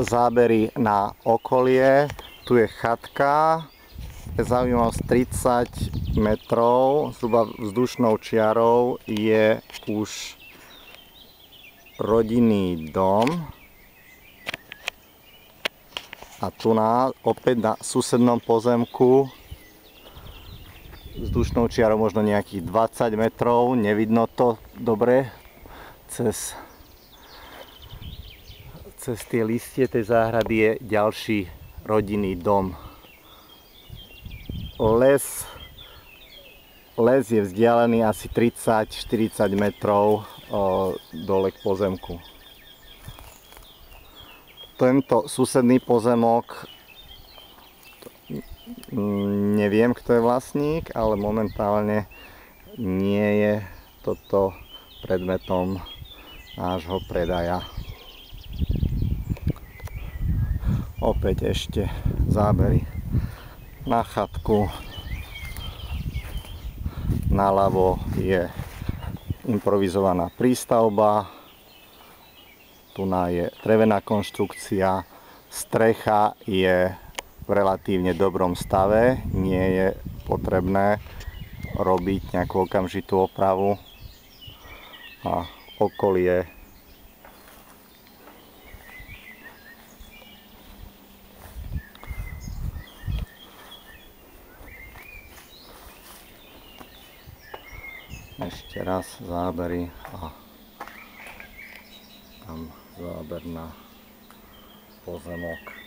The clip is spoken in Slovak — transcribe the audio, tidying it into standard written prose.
zábery na okolie. Tu je chatka, zaujímavosť 30 metrov, zhruba vzdušnou čiarou je už rodinný dom. A tu opäť na susednom pozemku vzdušnou čiarou možno nejakých 20 metrov, nevidno to dobre cez tie listie tej záhrady je ďalší rodinný dom. Les je vzdialený asi 30-40 metrov dole k pozemku. Tento susedný pozemok, neviem, kto je vlastník, ale momentálne nie je toto predmetom nášho predaja. Opäť ešte zábery na chatku. Naľavo je improvizovaná prístavba. Tu je drevená konštrukcia, strecha je v relatívne dobrom stave, nie je potrebné robiť nejakú okamžitú opravu a okolie ešte raz zábery a tam záber na pozemok.